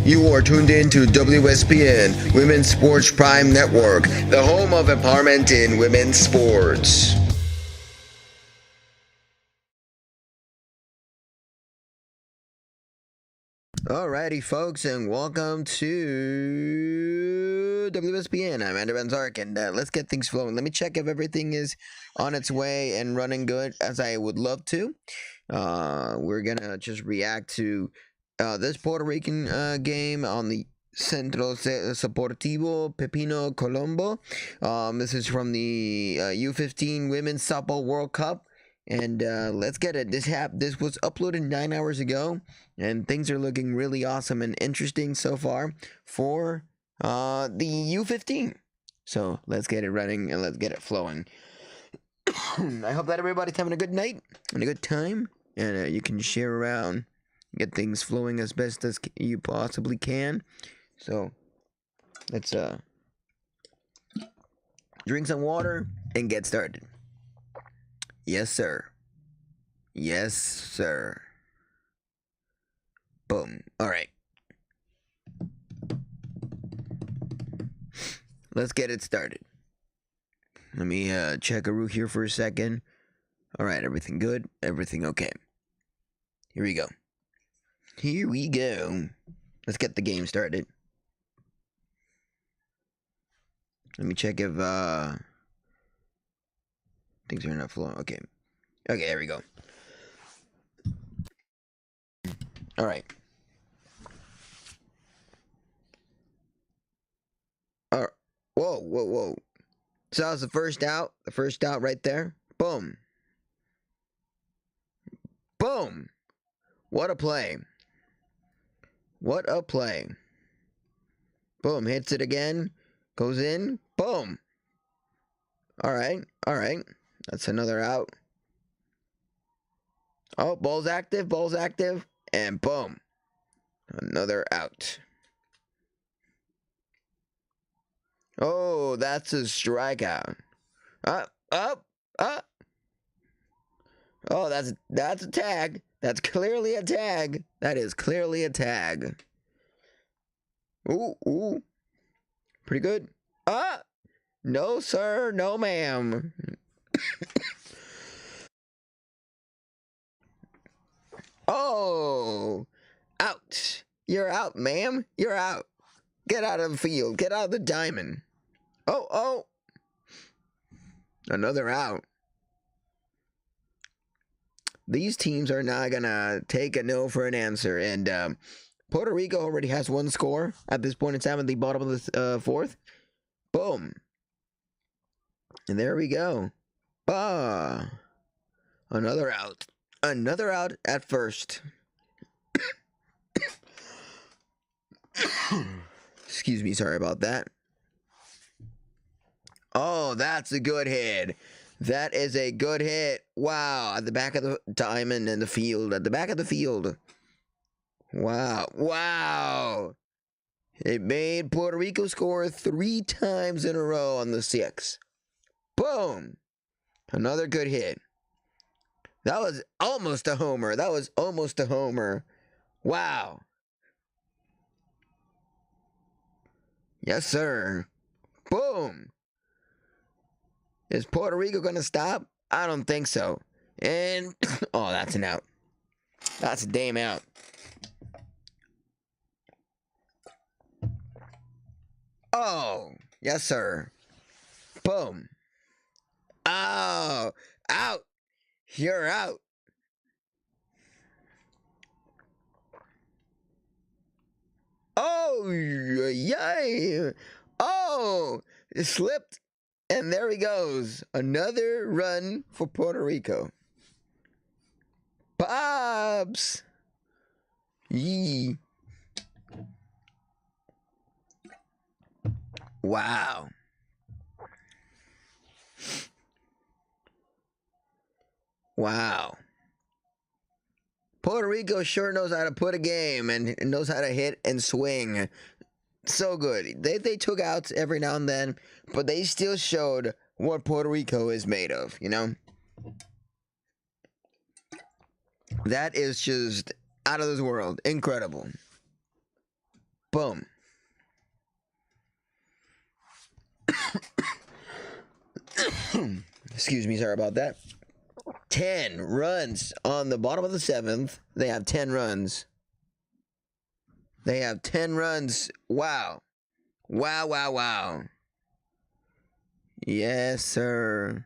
You are tuned in to WSPN, Women's Sports Prime Network, the home of empowerment in women's sports. Alrighty, folks, and welcome to WSPN. I'm Andrew Benzark, and let's get things flowing. Let me check if everything is on its way and running good, as I would love to. We're gonna just react to this Puerto Rican game on the Centro Sportivo Pepino Colombo. This is from the U-15 Women's Softball World Cup. And let's get it. This was uploaded 9 hours ago, and things are looking really awesome and interesting so far for the U-15. So let's get it running and let's get it flowing. I hope that everybody's having a good night and a good time, and you can share around, get things flowing as best as you possibly can. So let's drink some water and get started. Yes, sir. Yes, sir. Boom. All right. Let's get it started. Let me check a route here for a second. All right, everything good? Everything okay? Here we go. Here we go. Let's get the game started. Let me check if things are not flowing. Okay. Okay, there we go. All right. All right. Whoa, whoa, whoa. So that was the first out. The first out right there. Boom. Boom. What a play. What a play. Boom. Hits it again. Goes in. Boom. All right. All right. That's another out. Oh, ball's active, and boom. Another out. Oh, that's a strikeout. Up. Oh, that's a tag. That's clearly a tag. That is clearly a tag. Ooh. Pretty good. No, sir. No, ma'am. Oh, out. You're out, ma'am. You're out. Get out of the field. Get out of the diamond. Oh. Another out. These teams are not going to take a no for an answer. And Puerto Rico already has one score at this point in time at the bottom of the fourth. Boom. And there we go. Another out. Another out at first. Excuse me, sorry about that. Oh, that's a good hit. That is a good hit. Wow, at the back of the diamond in the field. At the back of the field. Wow. It made Puerto Rico score 3 times in a row on the 6. Boom. Another good hit. That was almost a homer. Wow. Yes, sir. Boom. Is Puerto Rico going to stop? I don't think so. And, oh, that's an out. That's a damn out. Oh, yes, sir. Boom. Oh, out. You're out. Oh, yay. Oh, it slipped. And there he goes. Another run for Puerto Rico. Bobs. Yee. Wow. Puerto Rico sure knows how to put a game and knows how to hit and swing. So good. They took outs every now and then, but they still showed what Puerto Rico is made of, you know? That is just out of this world. Incredible. Boom. Excuse me, sorry about that. 10 runs on the bottom of the 7th. They have 10 runs. They have 10 runs. Wow. Wow, wow, wow. Yes, sir.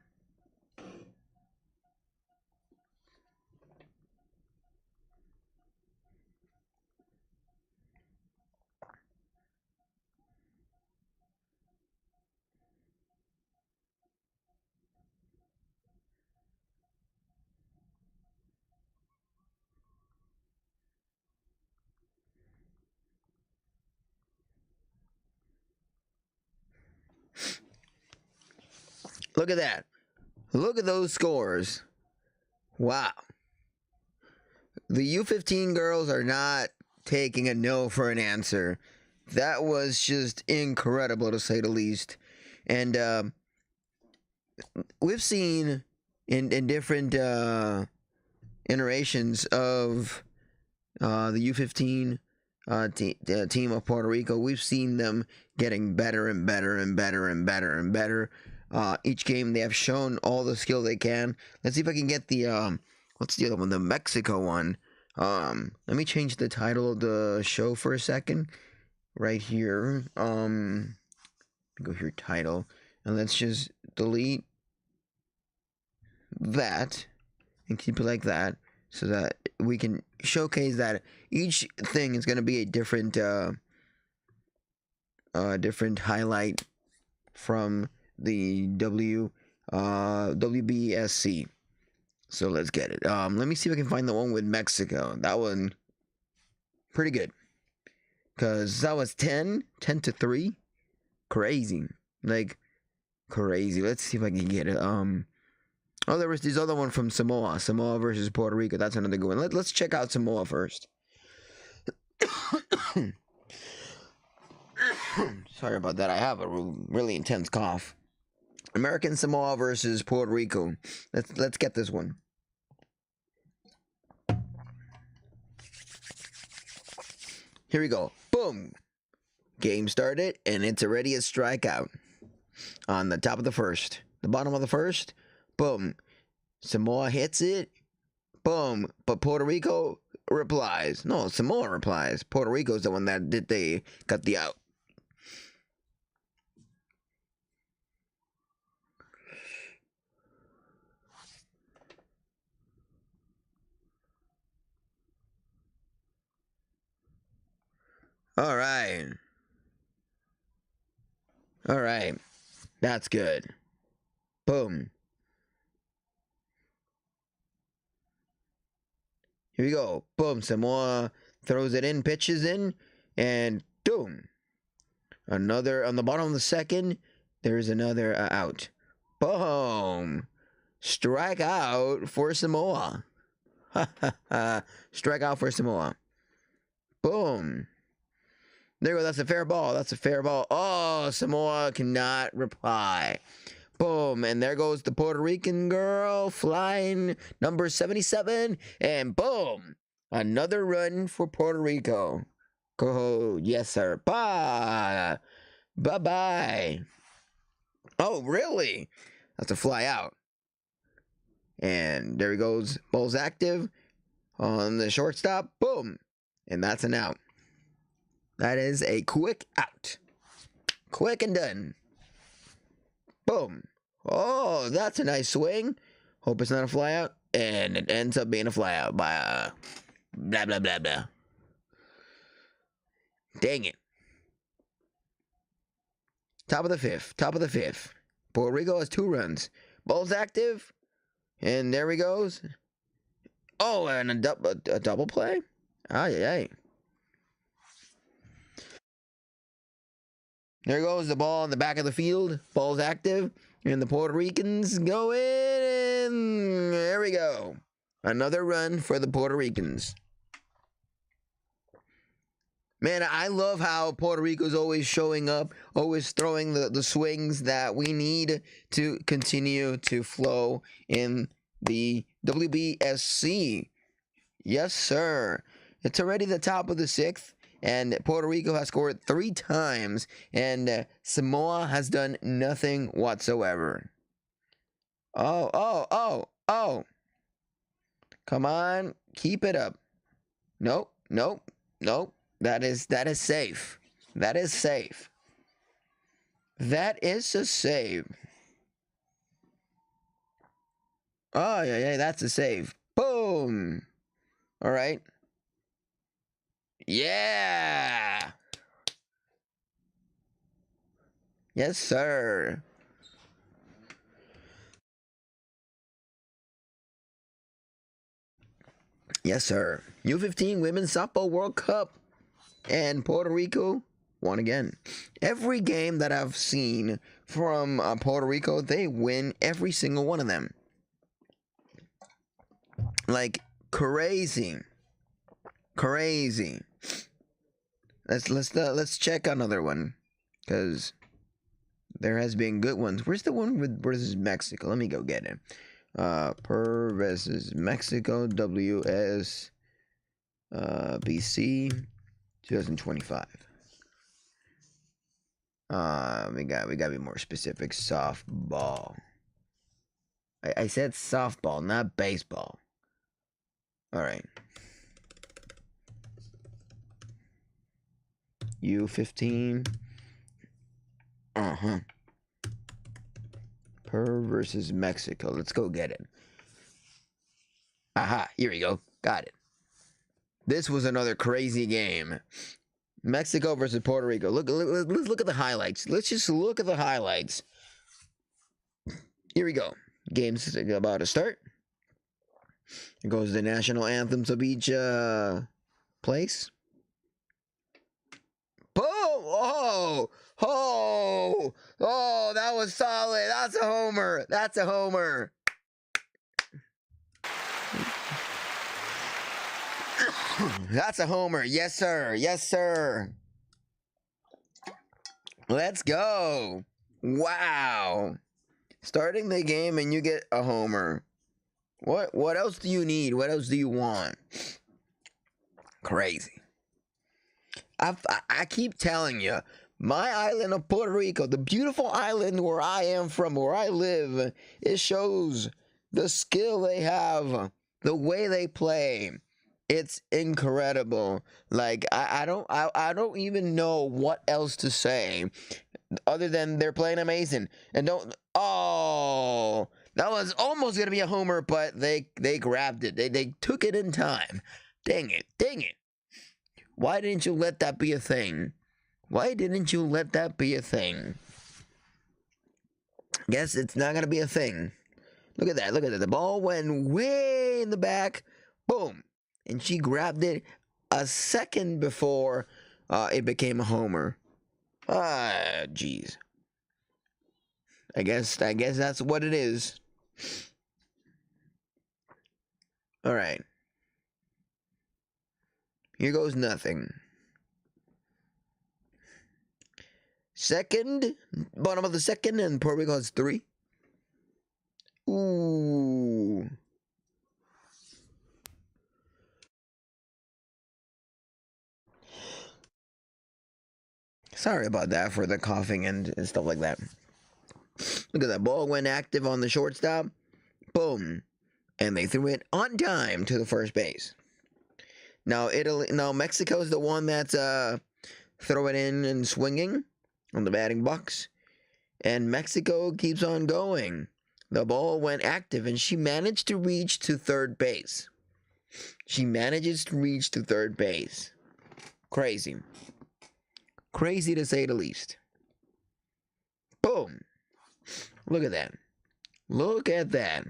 Look at that. Look at those scores. Wow. The U-15 girls are not taking a no for an answer. That was just incredible, to say the least. And we've seen in different iterations of the U-15 team of Puerto Rico, we've seen them getting better and better and better and better and better. Each game they have shown all the skill they can. Let's see if I can get the what's the other one? The Mexico one. Let me change the title of the show for a second. Right here. Go here, title, and let's just delete that and keep it like that, so that we can showcase that each thing is going to be a different different highlight from the WBSC. So let's get it. Let me see if I can find the one with Mexico. That one pretty good, because that was 10 to 3. Crazy, like crazy. Let's see if I can get it. Oh, there was this other one from Samoa versus Puerto Rico. That's another good one. Let's check out Samoa first. Sorry about that. I have a really intense cough. American Samoa versus Puerto Rico. Let's get this one. Here we go. Boom. Game started, and it's already a strikeout on the top of the first. The bottom of the first. Boom. Samoa hits it. Boom. But Puerto Rico replies. No, Samoa replies. Puerto Rico's the one that they got the out. All right. All right. That's good. Boom. Here we go. Boom. Samoa throws it in, pitches in, and boom. Another on the bottom of the second. There's another out. Boom. Strike out for Samoa. Strike out for Samoa. Boom. There you go. That's a fair ball. That's a fair ball. Oh, Samoa cannot reply. Boom. And there goes the Puerto Rican girl flying number 77. And boom. Another run for Puerto Rico. Go. Yes, sir. Bye. Bye-bye. Oh, really? That's a fly out. And there he goes. Ball's active on the shortstop. Boom. And that's an out. That is a quick out. Quick and done. Boom. Oh, that's a nice swing. Hope it's not a fly out. And it ends up being a fly out by blah, blah, blah, blah. Dang it. Top of the fifth. Top of the fifth. Puerto Rico has 2 runs. Ball's active. And there he goes. Oh, and a double play? Ay, ay. There goes the ball in the back of the field. Ball's active. And the Puerto Ricans go in. There we go. Another run for the Puerto Ricans. Man, I love how Puerto Rico's always showing up, always throwing the swings that we need to continue to flow in the WBSC. Yes, sir. It's already the top of the 6th, and Puerto Rico has scored 3 times, and Samoa has done nothing whatsoever. Oh. Come on, keep it up. Nope. That is safe. That is safe. That is a save. Oh, yeah, that's a save. Boom. All right. Yeah. Yes, sir. Yes, sir. U-15 Women's Softball World Cup. And Puerto Rico won again. Every game that I've seen from Puerto Rico, they win every single one of them. Like, crazy. Let's check another one, because there has been good ones. Where's the one with versus Mexico? Let me go get it. Per versus Mexico, WBSC 2025. We gotta be more specific. Softball. I said softball, not baseball. All right. U-15. Per versus Mexico. Let's go get it. Aha, here we go. Got it. This was another crazy game. Mexico versus Puerto Rico. Let's look at the highlights. Let's just look at the highlights. Here we go. Game's about to start. Here goes the national anthems of each place. Boom! Oh, that was solid. That's a homer. That's a homer. That's a homer. Yes, sir. Yes, sir. Let's go. Wow. Starting the game and you get a homer. What else do you need? What else do you want? Crazy. I keep telling you, my island of Puerto Rico, the beautiful island where I am from, where I live, it shows the skill they have, the way they play. It's incredible. Like I don't even know what else to say other than they're playing amazing. And that was almost gonna be a homer, but they grabbed it. They took it in time. Dang it. Why didn't you let that be a thing? Why didn't you let that be a thing? Guess it's not gonna be a thing. Look at that. The ball went way in the back. Boom. And she grabbed it a second before it became a homer. Jeez. I guess that's what it is. All right. Here goes nothing. Second, bottom of the second, and Puerto Rico has 3. Ooh. Sorry about that for the coughing and stuff like that. Look at that. Ball went active on the shortstop. Boom. And they threw it on time to the first base. Now Mexico's the one that's throwing in and swinging on the batting box. And Mexico keeps on going. The ball went active and she managed to reach to third base. She manages to reach to third base. Crazy. Crazy to say the least. Boom. Look at that. Look at that.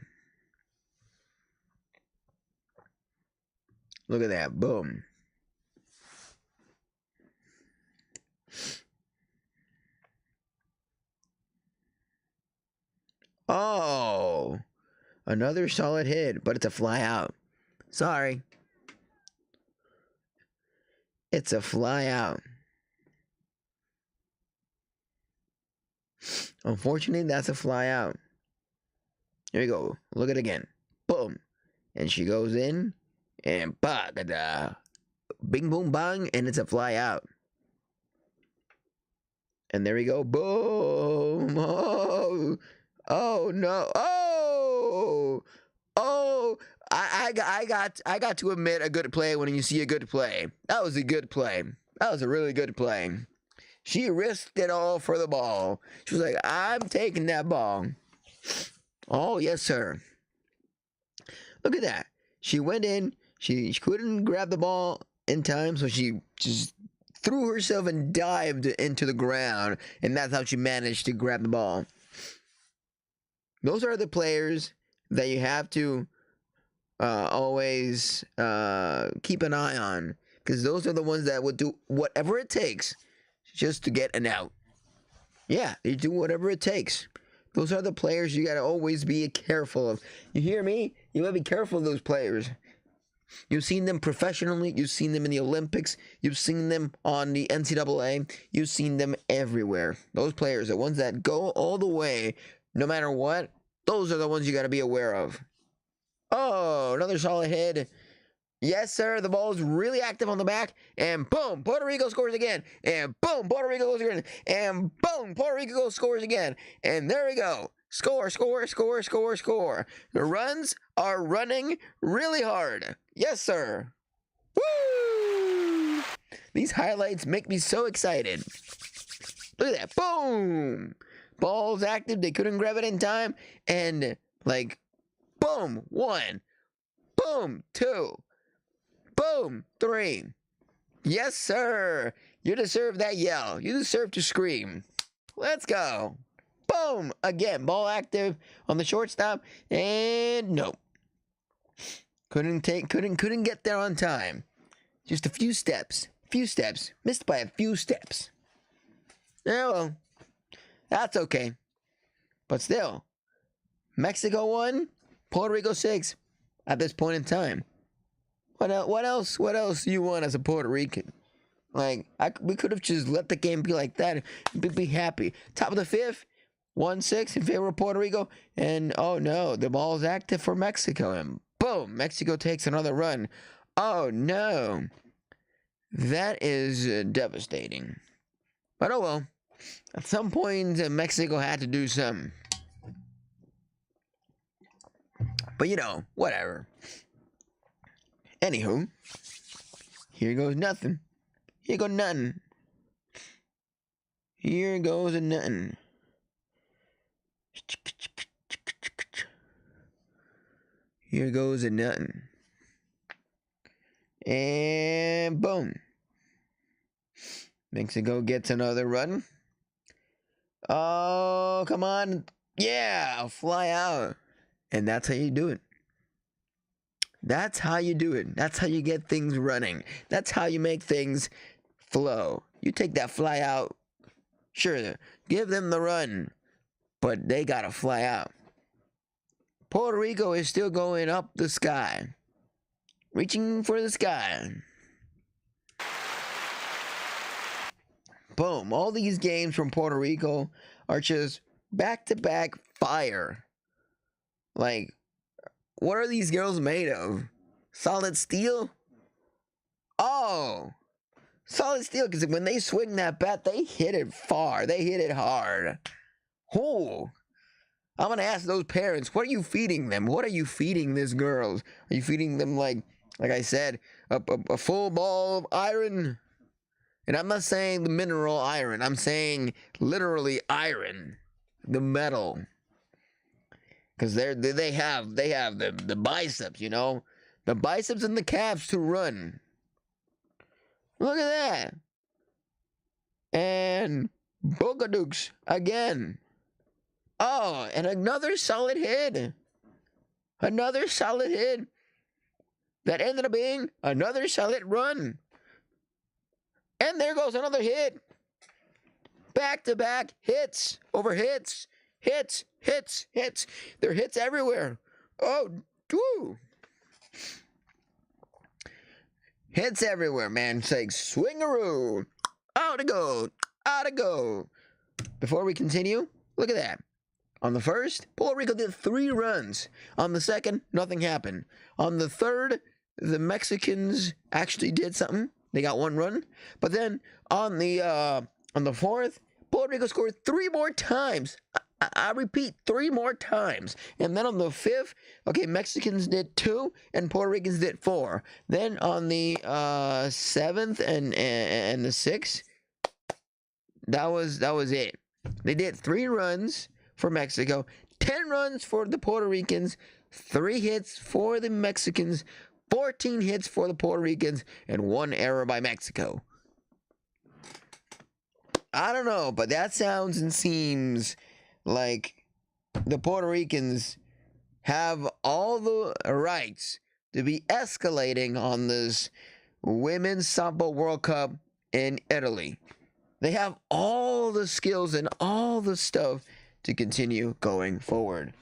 Look at that. Boom. Oh. Another solid hit, but it's a fly out. Sorry. It's a fly out. Unfortunately, that's a fly out. Here we go. Look at it again. Boom. And she goes in. And bagada. bing, boom, bang, and it's a fly out. And there we go. Boom. Oh no. Oh. I got to admit a good play when you see a good play. That was a good play. That was a really good play. She risked it all for the ball. She was like, I'm taking that ball. Oh, yes, sir. Look at that. She went in. She couldn't grab the ball in time, so she just threw herself and dived into the ground, and that's how she managed to grab the ball. Those are the players that you have to always keep an eye on, because those are the ones that would do whatever it takes just to get an out. Yeah, they do whatever it takes. Those are the players you gotta always be careful of. You hear me? You gotta be careful of those players. You've seen them professionally. You've seen them in the Olympics. You've seen them on the NCAA. You've seen them everywhere. Those players, the ones that go all the way, no matter what, those are the ones you gotta be aware of. Oh, another solid hit. Yes, sir. The ball is really active on the back. And boom, Puerto Rico scores again. And boom, Puerto Rico goes again. And boom, Puerto Rico scores again. And there we go. Score, score, score, score, score. The runs are running really hard. Yes, sir. Woo! These highlights make me so excited. Look at that. Boom. Ball's active. They couldn't grab it in time. And like, boom, 1. Boom, 2. Boom, 3. Yes, sir. You deserve that yell. You deserve to scream. Let's go. Boom. Again, ball active on the shortstop. And nope. Couldn't get there on time. Just a few steps. Missed by a few steps. Yeah, well, that's okay. But still, Mexico won, Puerto Rico 6 at this point in time. What else do you want as a Puerto Rican? Like, we could have just let the game be like that and be happy. Top of the 5th, 1-6 in favor of Puerto Rico. And, oh no, the ball is active for Mexico. And boom, Mexico takes another run. Oh no. That is devastating. But oh well. At some point, Mexico had to do something. But you know, whatever. Anywho, here goes nothing. Here goes nothing. Here goes a nothing. Here goes a nothing. And boom. Mexico gets another run. Oh, come on. Yeah, fly out. And that's how you do it. That's how you do it. That's how you get things running. That's how you make things flow. You take that fly out. Sure, give them the run. But they gotta fly out. Puerto Rico is still going up the sky. Reaching for the sky. Boom. All these games from Puerto Rico are just back-to-back fire. Like, what are these girls made of? Solid steel? Oh, solid steel, because when they swing that bat, they hit it far. They hit it hard. Oh, I'm going to ask those parents, what are you feeding them? What are you feeding these girls? Are you feeding them, like I said, a full ball of iron? And I'm not saying the mineral iron. I'm saying literally iron. The metal. Because they have the biceps, you know? The biceps and the calves to run. Look at that. And Bokadooks again. Oh, and another solid hit. Another solid hit. That ended up being another solid run. And there goes another hit. Back-to-back hits over hits. Hits. There are hits everywhere. Oh, woo. Hits everywhere, man. It's like swingaroo. Out to go. Before we continue, look at that. On the first, Puerto Rico did 3 runs. On the second, nothing happened. On the third, the Mexicans actually did something. They got 1 run, but then on the fourth, Puerto Rico scored 3 more times. I repeat, 3 more times. And then on the fifth, okay, Mexicans did 2 and Puerto Ricans did 4. Then on the seventh and the sixth, that was it. They did 3 runs for Mexico, 10 runs for the Puerto Ricans, 3 hits for the Mexicans, 14 hits for the Puerto Ricans, and 1 error by Mexico. I don't know, but that sounds and seems like the Puerto Ricans have all the rights to be escalating on this Women's Softball World Cup in Italy. They have all the skills and all the stuff to continue going forward.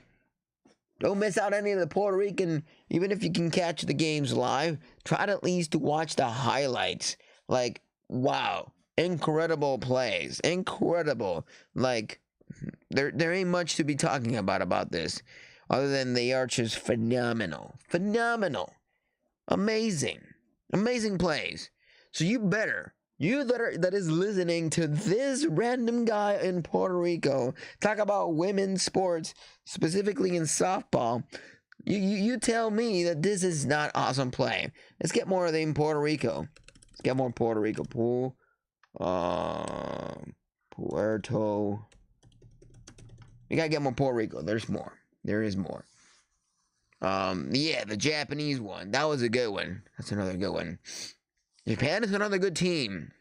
Don't miss out any of the Puerto Rican, even if you can catch the games live, try to at least watch the highlights. Like, wow, incredible plays, incredible. Like, there ain't much to be talking about this, other than they are just phenomenal, amazing plays. So you that is listening to this random guy in Puerto Rico talk about women's sports, specifically in softball, you tell me that this is not awesome play. Let's get more of them in Puerto Rico. Let's get more Puerto Rico. Puerto. We gotta get more Puerto Rico. There's more. There is more. Yeah, the Japanese one. That was a good one. That's another good one. Japan is another good team.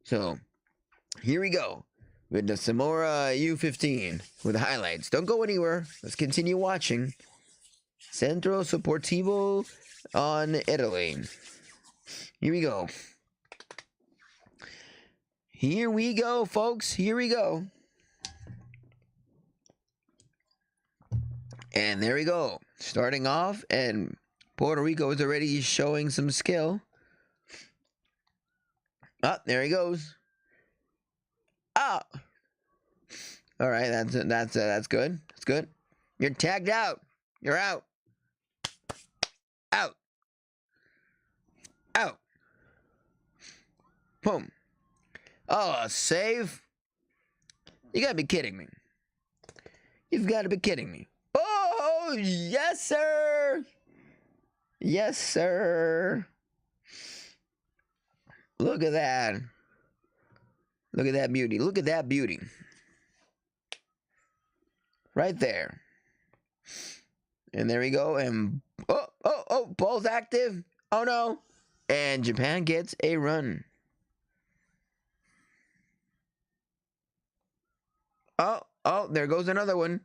So, here we go with the Samora U-15 with the highlights. Don't go anywhere. Let's continue watching. Centro Sportivo on Italy. Here we go. Here we go, folks. Here we go. And there we go. Starting off, and Puerto Rico is already showing some skill. Oh, there he goes. Ah. All right, that's good. That's good. You're tagged out. You're out. Out. Out. Boom. Oh, a save. You gotta be kidding me. You've got to be kidding me. Oh, yes, sir. Yes, sir. Look at that. Look at that beauty. Look at that beauty. Right there. And there we go. And oh, ball's active. Oh no. And Japan gets a run. Oh, there goes another one.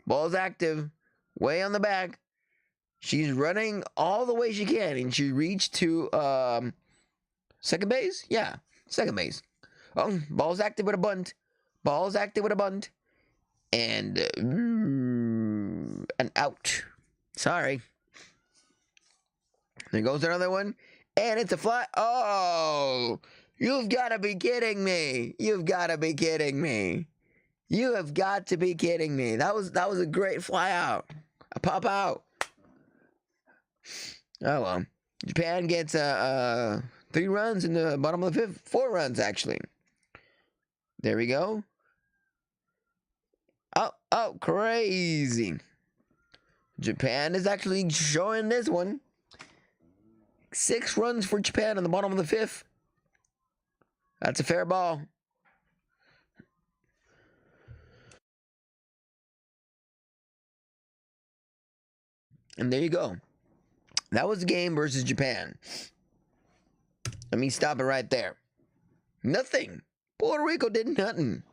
Ball's active. Way on the back. She's running all the way she can. And she reached to second base? Yeah, second base. Oh, ball's active with a bunt. Ball's active with a bunt. And an out. Sorry. There goes another one. And it's a fly. Oh, you've got to be kidding me. You've got to be kidding me. You have got to be kidding me. That was a great fly out. A pop out. Oh, well. Japan gets 3 runs in the bottom of the fifth. 4 runs, actually. There we go. Oh, crazy. Japan is actually showing this one. 6 runs for Japan in the bottom of the fifth. That's a fair ball. And there you go. That was the game versus Japan. Let me stop it right there. Nothing. Puerto Rico did nothing.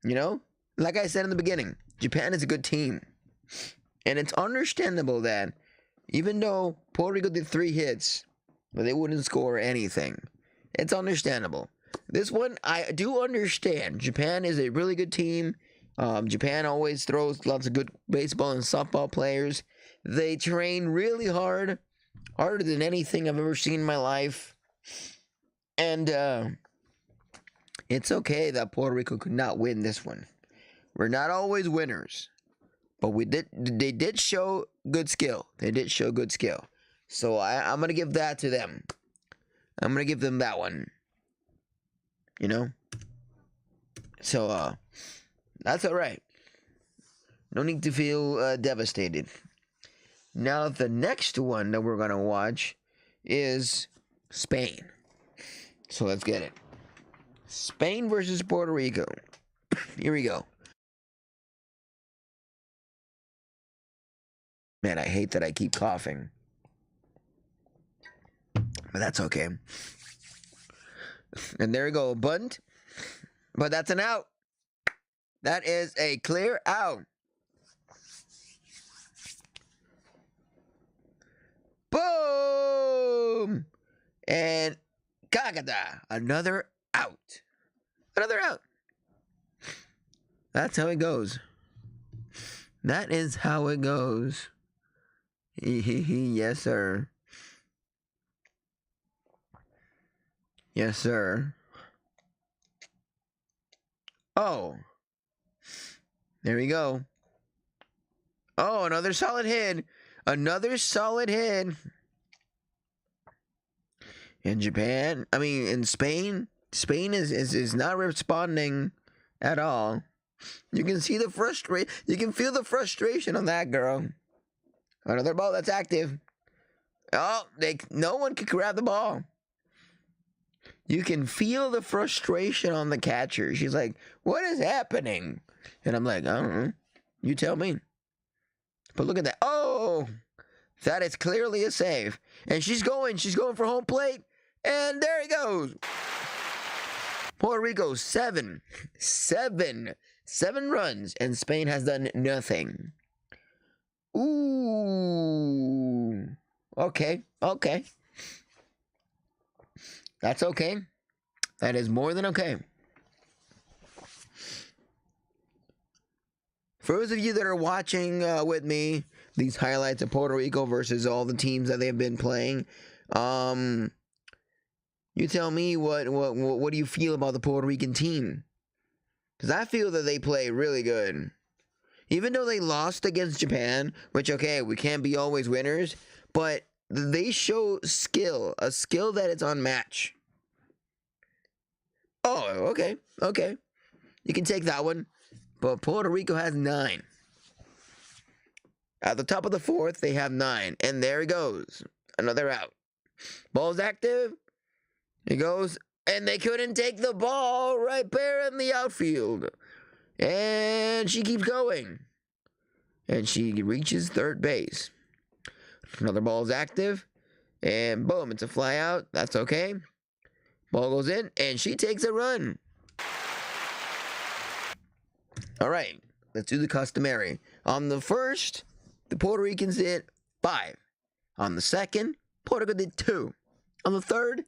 You know? Like I said in the beginning, Japan is a good team. And it's understandable that even though Puerto Rico did 3 hits, but they wouldn't score anything. It's understandable. This one, I do understand. Japan is a really good team. Japan always throws lots of good baseball and softball players. They train really hard, harder than anything I've ever seen in my life. And it's okay that Puerto Rico could not win this one. We're not always winners, but they did show good skill. They did show good skill. So I'm going to give that to them. I'm going to give them that one. You know? So, that's all right. No need to feel devastated. Now, the next one that we're going to watch is Spain. So, let's get it. Spain versus Puerto Rico. Here we go. Man, I hate that I keep coughing. But that's okay. And there we go. Bunt. But that's an out. That is a clear out. Boom! And Kagada. Another out. Another out. That's how it goes. That is how it goes. Yes, sir. Yes, sir. Oh. There we go. Oh, another solid hit. Another solid hit. In Japan, I mean, in Spain, Spain is not responding at all. You can see the frustration. You can feel the frustration on that girl. Another ball that's active. Oh, no one can grab the ball. You can feel the frustration on the catcher. She's like, what is happening? And I'm like, I don't know. You tell me. But look at that. Oh, that is clearly a save. And she's going for home plate. And there he goes. Puerto Rico, seven runs. And Spain has done nothing. Ooh. Okay. That's okay. That is more than okay. For those of you that are watching with me, these highlights of Puerto Rico versus all the teams that they've been playing, you tell me what do you feel about the Puerto Rican team? Because I feel that they play really good. Even though they lost against Japan, which, okay, we can't be always winners, but they show skill, a skill that is unmatched. Oh, okay. You can take that one. But Puerto Rico has 9. At the top of the 4th, they have 9. And there he goes. Another out. Ball's active. He goes. And they couldn't take the ball right there in the outfield. And she keeps going. And she reaches third base. Another ball is active. And boom, it's a fly out. That's okay. Ball goes in. And she takes a run. All right, let's do the customary. On the first, the Puerto Ricans did 5. On the second, Puerto Rico did 2. On the third,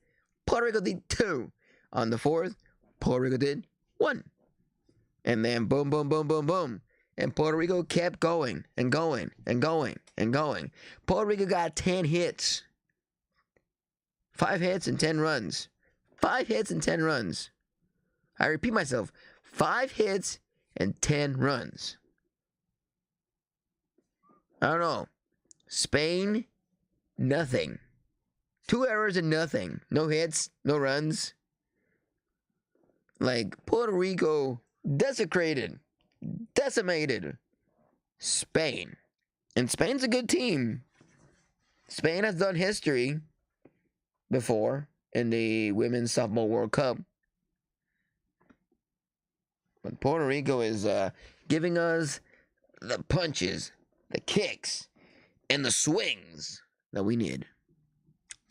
Puerto Rico did 2. On the fourth, Puerto Rico did 1. And then boom. And Puerto Rico kept going and going. Puerto Rico got 10 hits. 5 hits and 10 runs. 5 hits and 10 runs. I repeat myself. 5 hits and 10 runs. I don't know. Spain, nothing. 2 errors and nothing. No hits, no runs. Like, Puerto Rico desecrated, decimated Spain. And Spain's a good team. Spain has done history before in the Women's Softball World Cup. But Puerto Rico is giving us the punches, the kicks, and the swings that we need.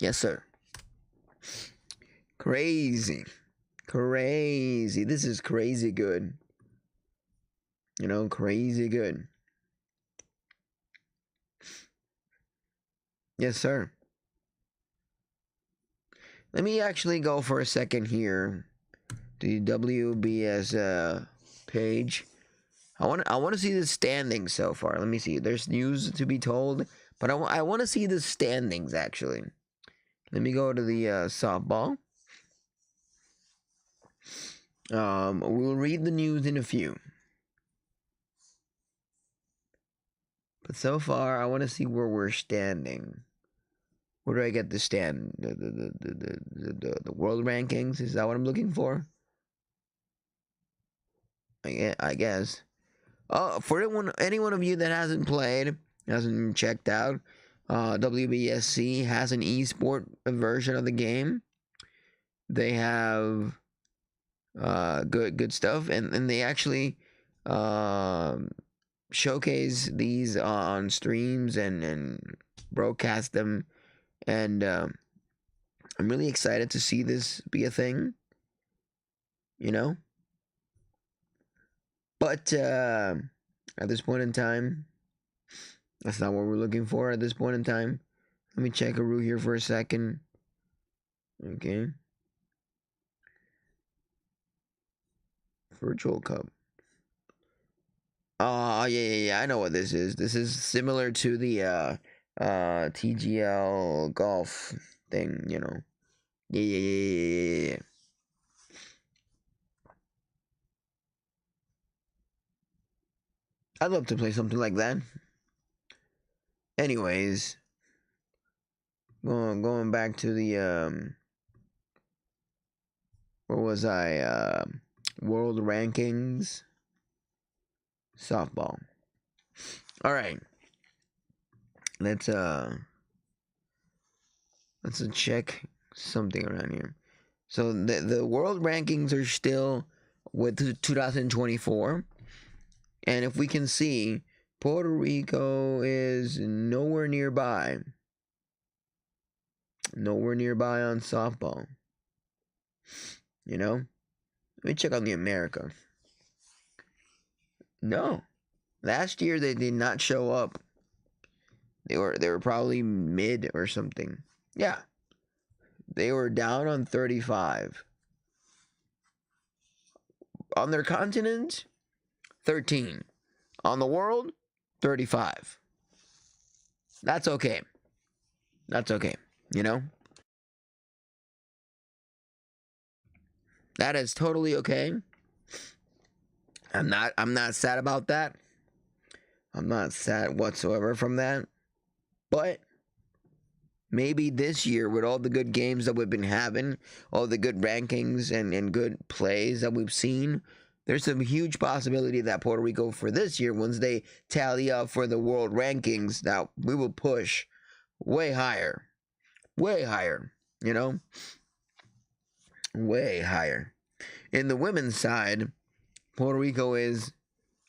Yes, sir. Crazy. This is crazy good. You know, crazy good. Yes, sir. Let me actually go for a second here. The WBS page. I want to see the standings so far. Let me see. There's news to be told, but I want to see the standings actually. Let me go to the softball. We'll read the news in a few. But so far, I want to see where we're standing. Where do I get this stand? The world rankings? Is that what I'm looking for? I guess. Oh, for any one of you that hasn't played, hasn't checked out, WBSC has an esport version of the game. They have good stuff, and they actually showcase these on streams and broadcast them, and I'm really excited to see this be a thing, you know. But at this point in time, that's not what we're looking for at this point in time. Let me check Aru here for a second. Okay. Virtual Cup. Oh, yeah. I know what this is. This is similar to the TGL golf thing, you know. Yeah. I'd love to play something like that. Anyways, going back to the where was I? World rankings, softball. All right, let's check something around here. So the world rankings are still with 2024, and if we can see, Puerto Rico is nowhere nearby. Nowhere nearby on softball. You know? Let me check on the America. No. Last year they did not show up. They were probably mid or something. Yeah. They were down on 35. On their continent, 13. On the world, 35. That's okay. That's okay. You know? That is totally okay. I'm not sad about that. I'm not sad whatsoever from that. But maybe this year, with all the good games that we've been having, all the good rankings and good plays that we've seen, there's some huge possibility that Puerto Rico for this year, once they tally up for the world rankings, that we will push way higher. Way higher, you know? Way higher. In the women's side, Puerto Rico is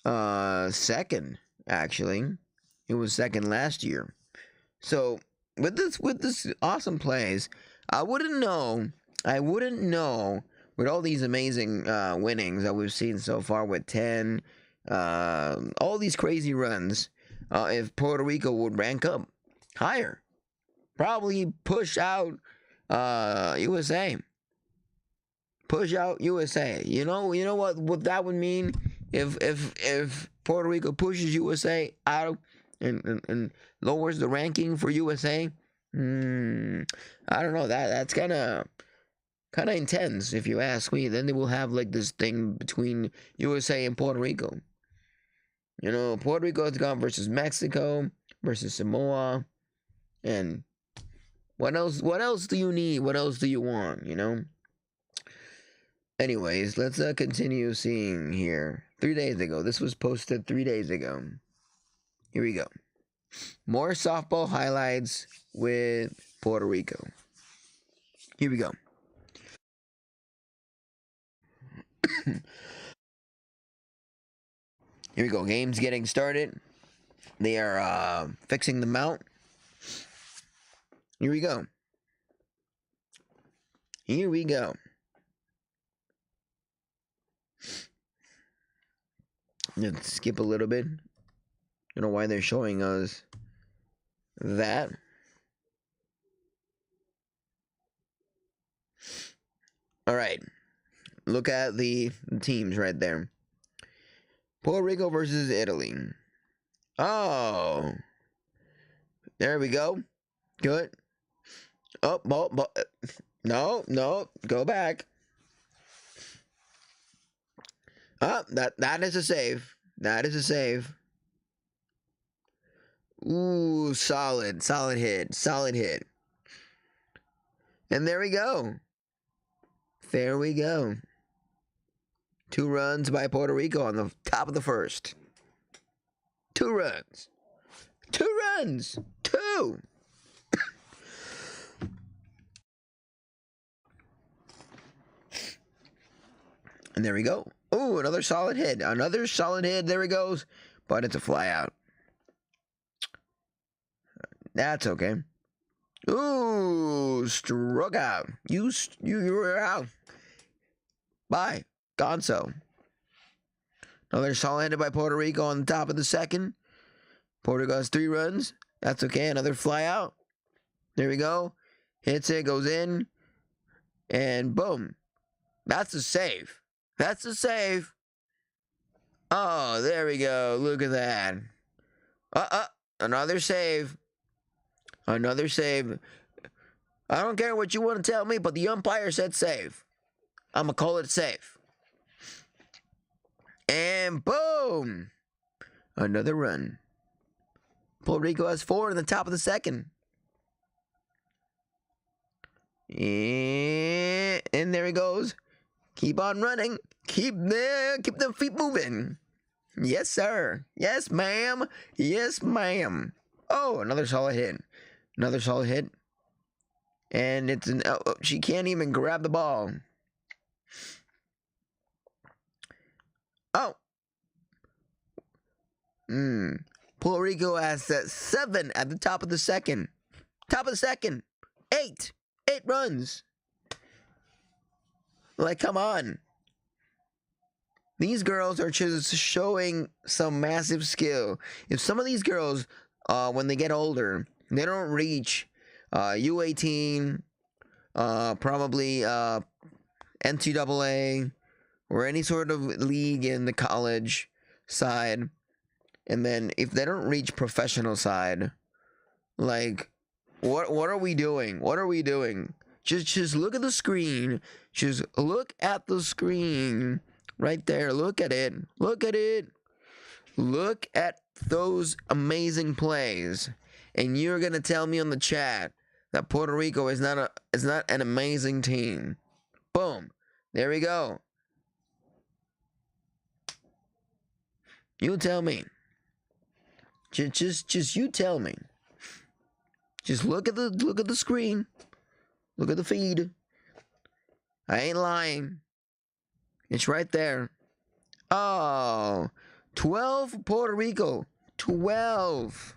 second, actually. It was second last year. So with this awesome plays, I wouldn't know with all these amazing winnings that we've seen so far with 10, all these crazy runs, if Puerto Rico would rank up higher, probably push out USA. Push out USA. You know what that would mean if Puerto Rico pushes USA out and lowers the ranking for USA. I don't know. That's kind of intense if you ask me. Then they will have like this thing between USA and Puerto Rico. You know, Puerto Rico has gone versus Mexico, versus Samoa, and what else? What else do you need? What else do you want? You know. Anyways, let's continue seeing here. 3 days ago. This was posted 3 days ago. Here we go. More softball highlights with Puerto Rico. Here we go. Here we go. Game's getting started. They are fixing the mount. Here we go. Here we go. Let's skip a little bit. Don't know why they're showing us that. All right. Look at the teams right there. Puerto Rico versus Italy. Oh. There we go. Good. Oh, no. Go back. That is a save. That is a save. Ooh, solid hit. And there we go. There we go. 2 runs by Puerto Rico on the top of the first. 2 runs. 2 runs. 2. And there we go. Oh, another solid hit. Another solid hit. There he goes. But it's a fly out. That's okay. Ooh, struck out. You were out. Bye. Gonzo. Another solid hit by Puerto Rico on the top of the second. Puerto Rico has 3 runs. That's okay. Another fly out. There we go. Hits it, goes in. And boom. That's a save. That's a save. Oh, there we go. Look at that. Another save. Another save. I don't care what you want to tell me, but the umpire said save. I'm going to call it safe. And boom. Another run. Puerto Rico has 4 in the top of the second. And there he goes. Keep on running. Keep them feet moving. Yes, sir. Yes, ma'am. Yes, ma'am. Oh, another solid hit. Another solid hit. And it's an... Oh, she can't even grab the ball. Oh. Puerto Rico has 7 at the top of the second. Top of the second. 8. 8 runs. Like, come on. These girls are just showing some massive skill. If some of these girls, when they get older, they don't reach U-18, probably NCAA, or any sort of league in the college side, and then if they don't reach professional side, like, what are we doing? What are we doing? Just look at the screen. Just look at the screen. Right there. Look at it. Look at it. Look at those amazing plays. And you're going to tell me on the chat that Puerto Rico is not an amazing team. Boom. There we go. You tell me. Just you tell me. Just look at the screen. Look at the feed. I ain't lying. It's right there. Oh, 12 Puerto Rico. 12.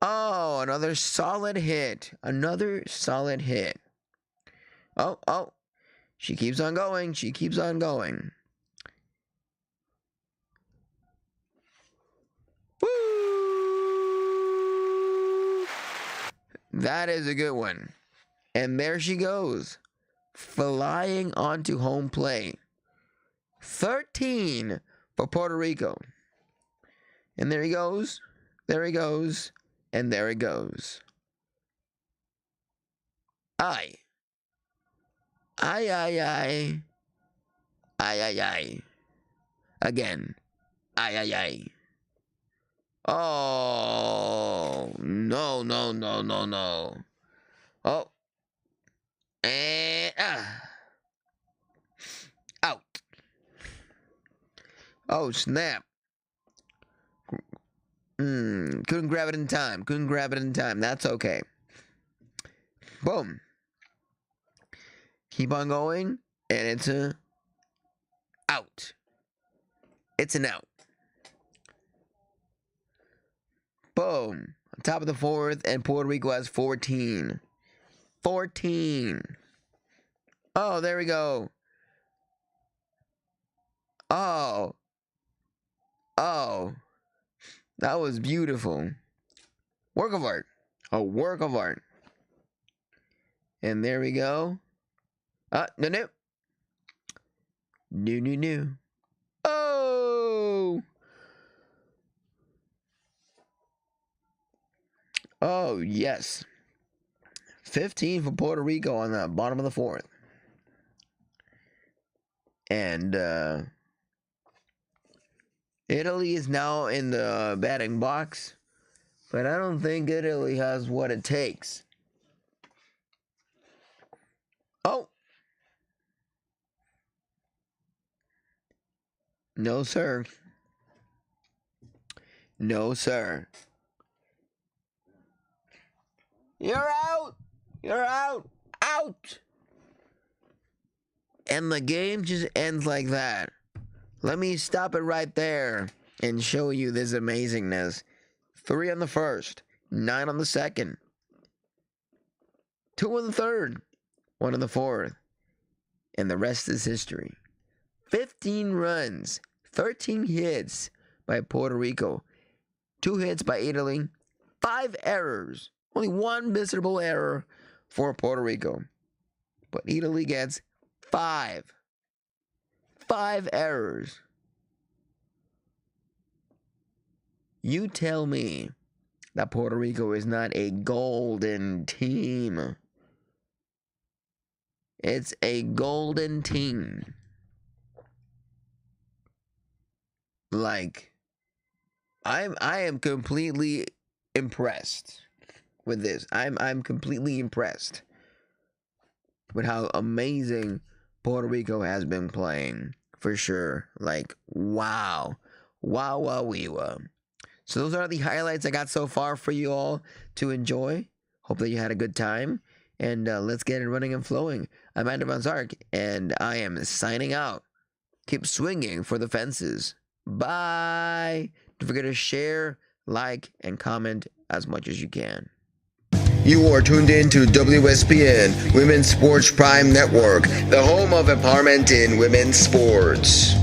Oh, another solid hit. Another solid hit. Oh. She keeps on going. She keeps on going. Woo! That is a good one. And there she goes, flying onto home plate. 13 for Puerto Rico. And there he goes. There he goes. And there he goes. Aye. Aye, aye, aye. Aye, aye, aye. Again. Aye, aye, aye. Oh, no. Oh. And out. Oh, snap. Couldn't grab it in time. Couldn't grab it in time. That's okay. Boom. Keep on going. And it's a out. It's an out. Boom. On top of the fourth, and Puerto Rico has 14. 14. Oh, there we go. Oh. That was beautiful. Work of art. A work of art. And there we go. No. No. Oh. Oh, yes. 15 for Puerto Rico on the bottom of the fourth. And Italy is now in the batting box. but I don't think Italy has what it takes. Oh! No, sir. No, sir. You're out! You're out! Out! And the game just ends like that. Let me stop it right there and show you this amazingness. 3 on the first, 9 on the second, 2 on the third, 1 on the fourth, and the rest is history. 15 runs, 13 hits by Puerto Rico, 2 hits by Italy, 5 errors, only 1 miserable error for Puerto Rico. But Italy gets 5 errors. You tell me that Puerto Rico is not a golden team. It's a golden team. Like, I am completely impressed with this. I'm completely impressed with how amazing Puerto Rico has been playing, for sure. Like, wow. Wow, wow, wee, wow. So those are the highlights I got so far for you all to enjoy. Hope that you had a good time. And let's get it running and flowing. I'm Andy Van Zark, and I am signing out. Keep swinging for the fences. Bye. Don't forget to share, like, and comment as much as you can. You are tuned in to WSPN, Women's Sports Prime Network, the home of empowerment in women's sports.